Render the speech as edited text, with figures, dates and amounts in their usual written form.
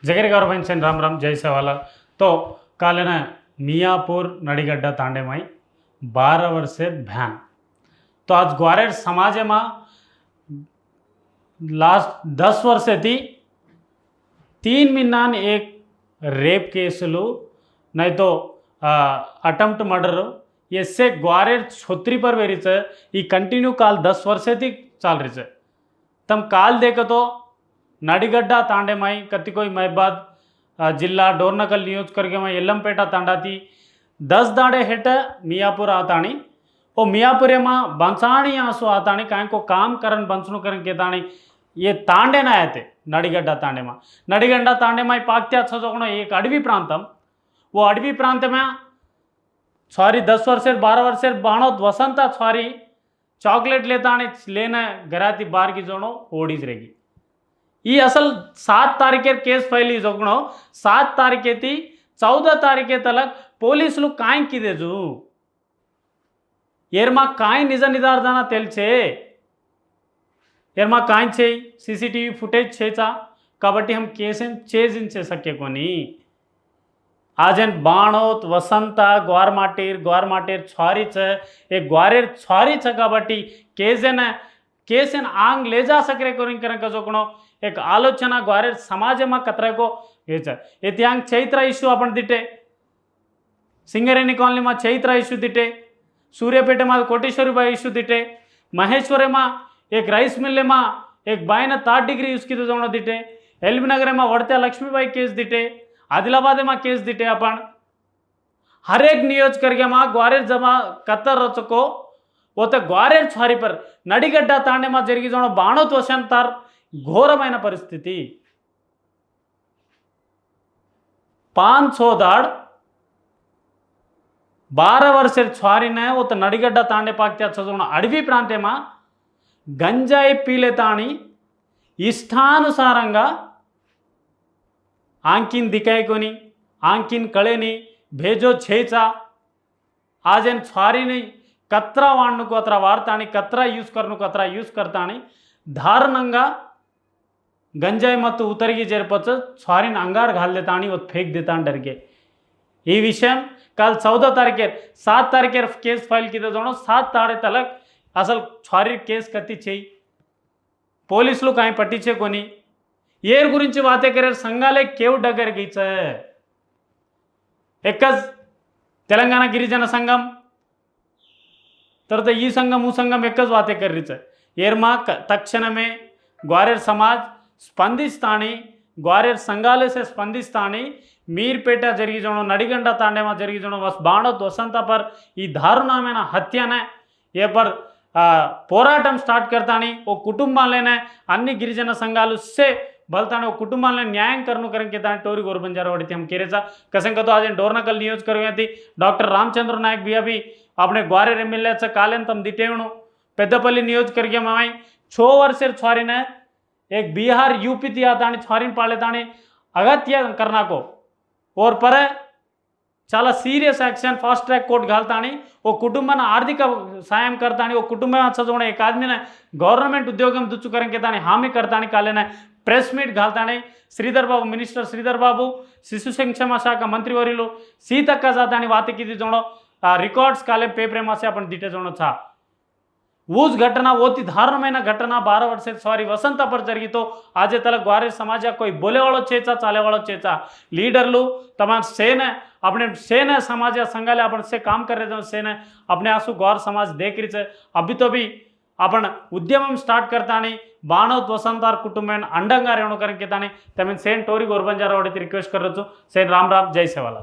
जगेर गौरव सेन राम राम जय सेवाला। तो कालेना मियापुर नड़ीगड्डा तांडे माई 12 वर्षे भ्यान। तो आज ग्वारेर समाज में लास्ट 10 वर्ष थी 3 महीना एक रेप केसुलू नहीं तो अटेम्प्ट मर्डर ऐसे ग्वारेर छोत्री पर वेरीच ई कंटिन्यू काल 10 वर्ष थी चाल रही है। तम काल देख तो नड़ीगड्डा तांडे माई कति कोई महबाद जिला डोरनकल नियोजकवर्ग में यल्लंपेटा तांडा थी 10 दाड़े हेट मियापुर आतानी ओ मियापुर में बंसाणी आंसू आतानी काई को काम करन बंसनु करन के तानी ये तांडे ना आते नड़ीगड्डा तांडे में नड़ीगड्डा तांडे में पाक्त्या सजोगणो एक अडवी प्रांतम वो अडवी प्रांत में सॉरी 10 वर्ष 12 वर्ष बाणोत वसंत सॉरी चॉकलेट लेता लेने घराती बार की जोनो ओडीज रहेगी ये असल 7 तारीखे केस फाइल जोगणो 7 तारीखे थी 14 तारीखे तलक पोलीस काय किदेजू एरमा काय निज निर्धारण तेलचे एरमा काय सीसीटीवी फुटेज छेचा काबट्टी हम केसें छेजिंचे सके कोनी आजन बाणोत वसंत ग्वारमाटीर छारीच एक ग्वारेर छारीच काबट्टी केसेन आंग ले जा सकरे कोरिंग करन कजोकणो एक आलोचना ग्वारेर समाज में कतरा को येत्यांग चैत्र इश्यू आपण दिटे सिंगरेनी कॉलनी में चैत्र इश्यू दिटे सूर्यपेटे में कोटेश्वरी बाई इश्यू दिटे महेश्वरी में एक राइस मिल में एक बाई ने 3rd डिग्री यूज की तो दिटे एलबी नगर में वड़त्या लक्ष्मीबाई केस दिटे आदिलाबाद में केस दिटे अपन हर एक नियोजकवर्ग में ग्वारेर जमा कत्तर रचको वो तो ग्वारेर छारी पर नड़ीगड्डा तांडे में जरिगी जो बाणोत वसंतार घोरమైన परिस्थिति 500 दाड़ 12 वर्ष छारी ने वो तो नड़ीगड्डा तांडे पाक्त्या सजोण अडवी प्रांते में गंजाई पीले ताणी इष्टानुसारंगा आंकीन दिकायकोनी आंकीन कळेनी भेजो छेचा आजन छारीनी कत्रा वाणनुको अत्र वार्तानी कत्रा यूज करनुको अत्र यूज करतानी दारुणंगा गंजाई मत उतरगी जेरपच छारीन अंगार घाल देता वो फेंक देता डरके ये विषय कल 14 तारीखे 7 तारीखे केस फाइल की जोड़ो 7 ताड़े तलक असल छारी केस कति चेई पोलीस कहीं पट्टीचे कोनी ये गुरिंची वाते करे संघाले केव डगर गीच एकच तेलंगाणा गिरिजन संघम तर ई संघम ऊ संघम एकच वाते करीच एरमा तक्षणमे ग्वारेर समाज स्पंदिस्तानी ग्वारेर संघाले से स्पंदिस्तानी मीरपेटा जरिगी जोणो नड़ीगड्डा तांडे में जरिगी जोणो बस बाणोत वसंत पर ई दारुणమైన हत्याने ये पर పోరాటం స్టార్ట్ करतानी वो कुटुंबालेने अन्नी गिरिजन संघालू से बलताने वो कुटुंबाले न्याय करनु करन के ताने टोरी गोर बंजारा वडती हम केरेचा कसंक तो आज डोरनकल नियोजकवर्ग थी डॉक्टर रामचंद्र नायक भी अभी अपने ग्वारेर एमएलए कालेन तम दिटेवणु पेद्दपल्ली नियोजकवर्ग में 6 वर्ष छारीने एक बिहार यूपी थी आता छारीन पालेतानी अगत्य करना को और पर చాలా serious action fast track court घालतानी वो कुटुंबाना आर्थिक सायम करतानी वो कुटुंब चजवण एक आदमी ने गवर्नमेंट उद्योगम दुच्चु करन के तानी हामी करतानी कालेने प्रेस मीट घालतानी श्रीधर बाबू मिनिस्टर श्रीधर बाबू शिशु संक्षेम शाखा मंत्रीवर्युलु सीतक्क जातानी वाते किती जोणो रिकॉर्ड्स काले पेपर में से अपन दिटे जोणो था ऊज घटना ओती दारुणమైన घटना 12 वर्ष सॉरी वसंत पर जरिगी तो आज तलक ग्वारेर समाज कोई बोले वालों चेचा चाले वालों चेचा लीडरलू तमाम सेन अपने सेन समाज संघाले अपन से काम कर रहे सेन अपने आंसू ग्वार समाज देख रही है अभी तो भी अपन उद्यम स्टार्ट करतानी बाणोत वसंतार कुटुंब अंडंगा रेणु करके तानी तमें सेन टोरी गोरबंजारा वडती रिक्वेस्ट कर सेन राम राम जय सेवाला।